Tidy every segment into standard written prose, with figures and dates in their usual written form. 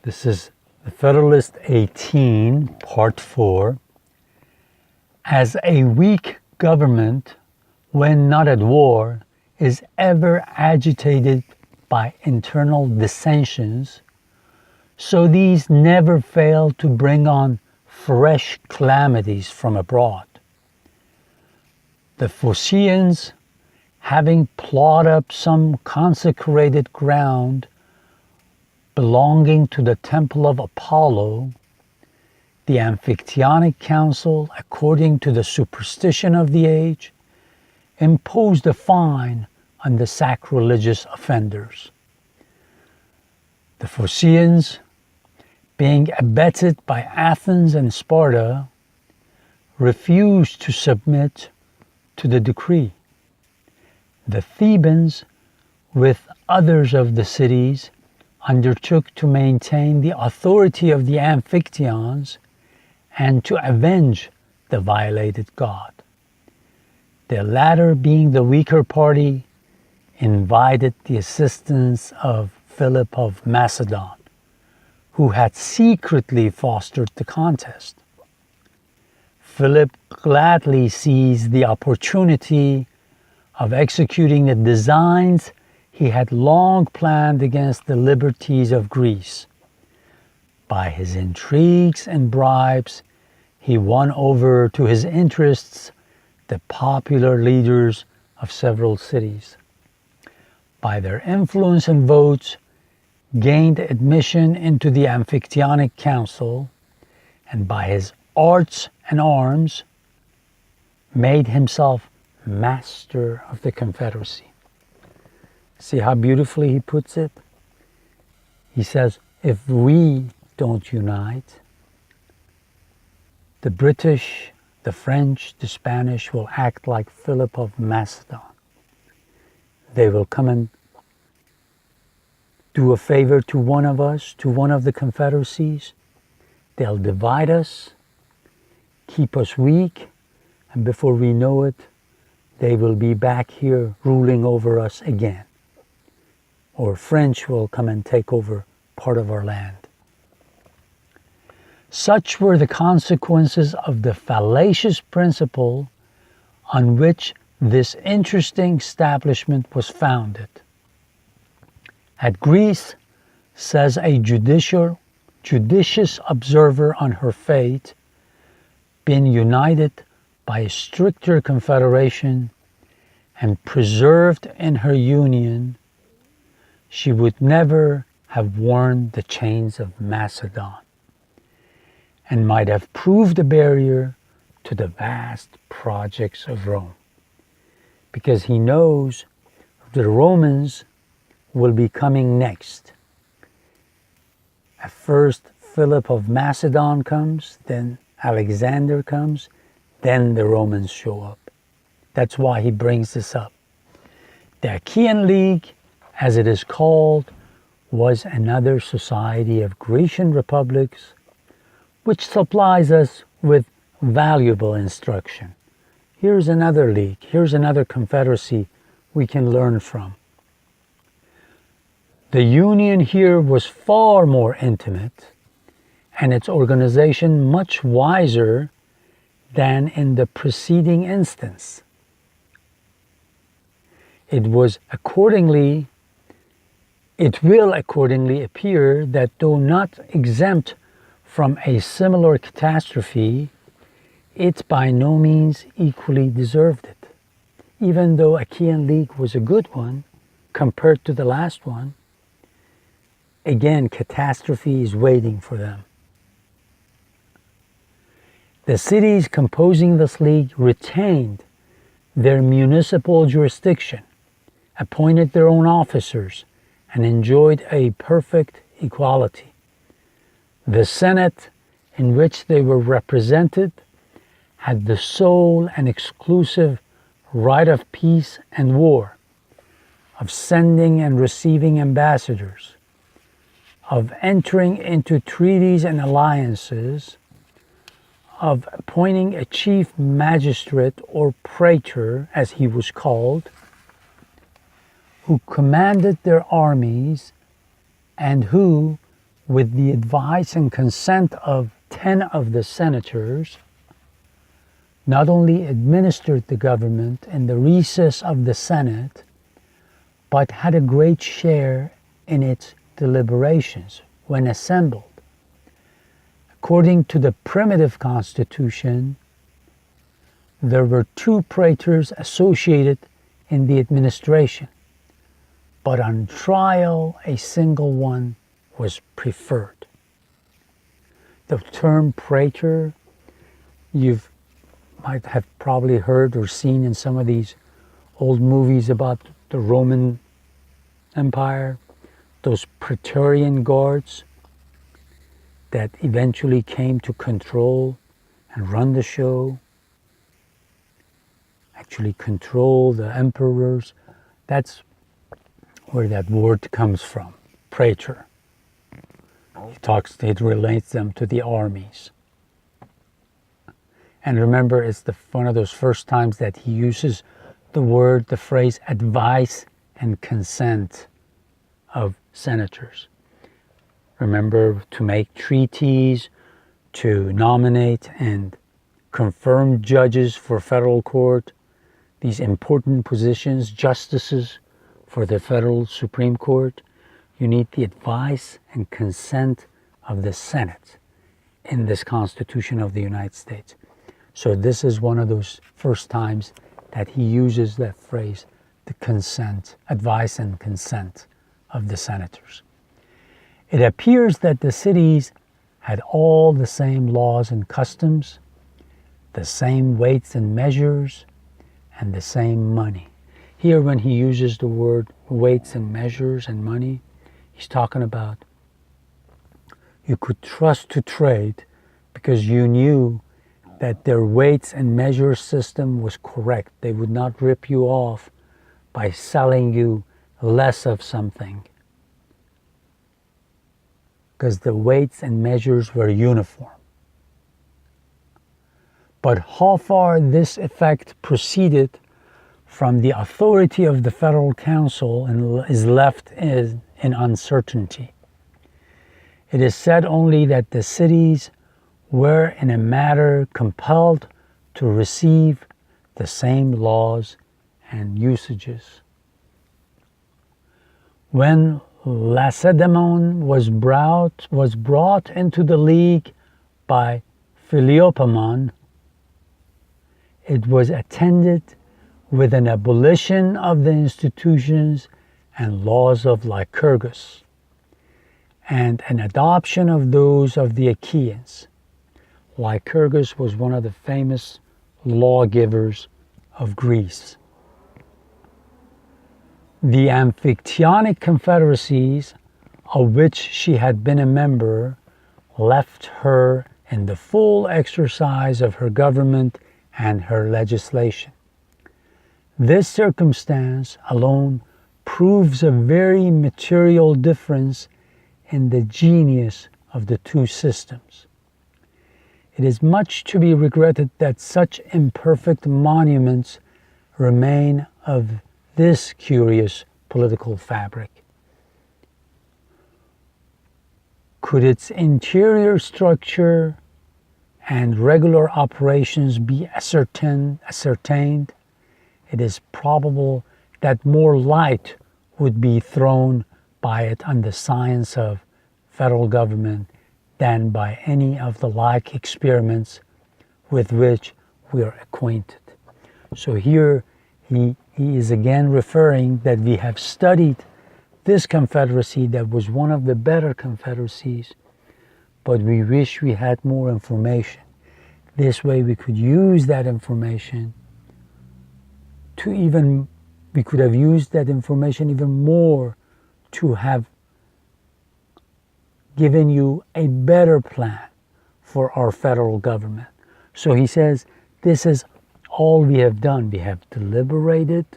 This is the Federalist 18, Part 4. As a weak government, when not at war, is ever agitated by internal dissensions, so these never fail to bring on fresh calamities from abroad. The Phocaeans, having plowed up some consecrated ground belonging to the temple of Apollo, the Amphictyonic Council, according to the superstition of the age, imposed a fine on the sacrilegious offenders. The Phocaeans, being abetted by Athens and Sparta, refused to submit to the decree. The Thebans, with others of the cities, undertook to maintain the authority of the Amphictyons and to avenge the violated god. The latter, being the weaker party, invited the assistance of Philip of Macedon, who had secretly fostered the contest. Philip gladly seized the opportunity of executing the designs he had long planned against the liberties of Greece. By his intrigues and bribes, he won over to his interests the popular leaders of several cities. By their influence and votes, gained admission into the Amphictyonic Council, and by his arts and arms, made himself master of the Confederacy. See how beautifully he puts it? He says, if we don't unite, the British, the French, the Spanish will act like Philip of Macedon. They will come and do a favor to one of us, to one of the confederacies. They'll divide us, keep us weak, and before we know it, they will be back here ruling over us again. Or French will come and take over part of our land. Such were the consequences of the fallacious principle on which this interesting establishment was founded. Had Greece, says a judicious observer on her fate, been united by a stricter confederation and preserved in her union, she would never have worn the chains of Macedon and might have proved a barrier to the vast projects of Rome, because he knows the Romans will be coming next. At first, Philip of Macedon comes, then Alexander comes, then the Romans show up. That's why he brings this up. The Achaean League, as it is called, was another society of Grecian republics which supplies us with valuable instruction. Here's another league, here's another confederacy we can learn from. The union here was far more intimate and its organization much wiser than in the preceding instance. It will accordingly appear that though not exempt from a similar catastrophe, it by no means equally deserved it. Even though Achaean League was a good one compared to the last one, again, catastrophe is waiting for them. The cities composing this league retained their municipal jurisdiction, appointed their own officers, and enjoyed a perfect equality. The Senate, in which they were represented, had the sole and exclusive right of peace and war, of sending and receiving ambassadors, of entering into treaties and alliances, of appointing a chief magistrate or praetor, as he was called, who commanded their armies and who, with the advice and consent of 10 of the senators, not only administered the government in the recess of the Senate, but had a great share in its deliberations when assembled. According to the primitive constitution, there were 2 praetors associated in the administration, but on trial a single one was preferred. The term praetor, you might have probably heard or seen in some of these old movies about the Roman Empire, those Praetorian guards that eventually came to control and run the show, actually control the emperors. That's where that word comes from, praetor. It relates them to the armies. And remember, it's one of those first times that he uses the phrase advice and consent of senators. Remember, to make treaties, to nominate and confirm judges for federal court, these important positions, justices for the federal Supreme Court, you need the advice and consent of the Senate in this Constitution of the United States. So this is one of those first times that he uses that phrase, the consent, advice and consent of the senators. It appears that the cities had all the same laws and customs, the same weights and measures, and the same money. Here, when he uses the word weights and measures and money, he's talking about you could trust to trade because you knew that their weights and measure system was correct. They would not rip you off by selling you less of something, because the weights and measures were uniform. But how far this effect proceeded from the authority of the Federal Council and is left in uncertainty. It is said only that the cities were in a matter compelled to receive the same laws and usages. When Lacedaemon was brought into the league by Philopoemen, it was attended with an abolition of the institutions and laws of Lycurgus, and an adoption of those of the Achaeans. Lycurgus was one of the famous lawgivers of Greece. The Amphictyonic confederacies, of which she had been a member, left her in the full exercise of her government and her legislation. This circumstance alone proves a very material difference in the genius of the two systems. It is much to be regretted that such imperfect monuments remain of this curious political fabric. Could its interior structure and regular operations be ascertained, it is probable that more light would be thrown by it on the science of federal government than by any of the like experiments with which we are acquainted. So here he is again referring that we have studied this confederacy that was one of the better confederacies, but we wish we had more information. This way we could use that information we could have used that information even more to have given you a better plan for our federal government. So he says, this is all we have done. We have deliberated.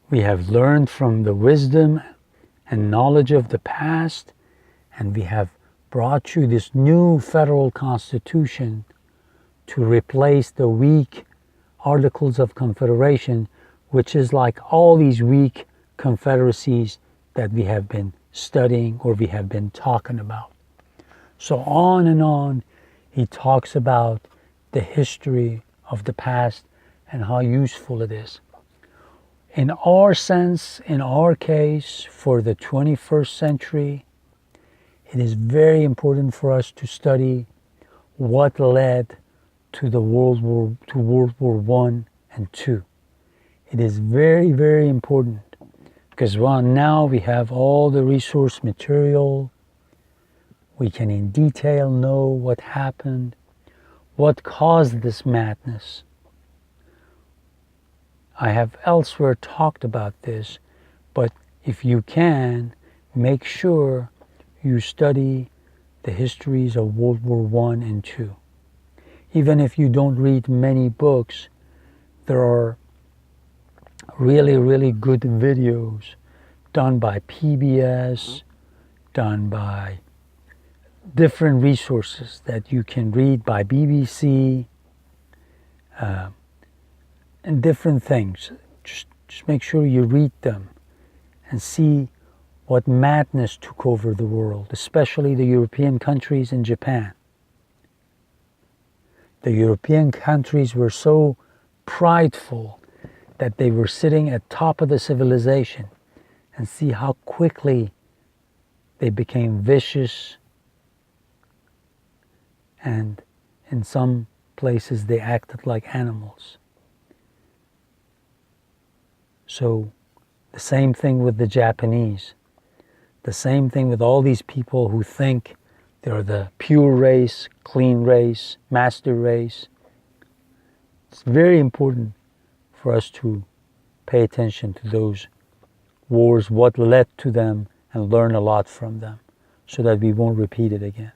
We have learned from the wisdom and knowledge of the past, and we have brought you this new federal constitution to replace the weak Articles of Confederation, which is like all these weak confederacies that we have been studying or we have been talking about. So on and on, he talks about the history of the past and how useful it is. In our sense, in our case, for the 21st century, it is very important for us to study what led to World War I and II. It is very, very important because now we have all the resource material. We can in detail know what happened, what caused this madness. I have elsewhere talked about this, but if you can, make sure you study the histories of World War I and II. Even if you don't read many books, there are really, really good videos done by PBS, done by different resources that you can read by BBC, and different things. Just make sure you read them and see what madness took over the world, especially the European countries and Japan. The European countries were so prideful that they were sitting at top of the civilization, and see how quickly they became vicious, and in some places they acted like animals. So the same thing with the Japanese. The same thing with all these people who think they're the pure race, clean race, master race. It's very important for us to pay attention to those wars, what led to them, and learn a lot from them so that we won't repeat it again.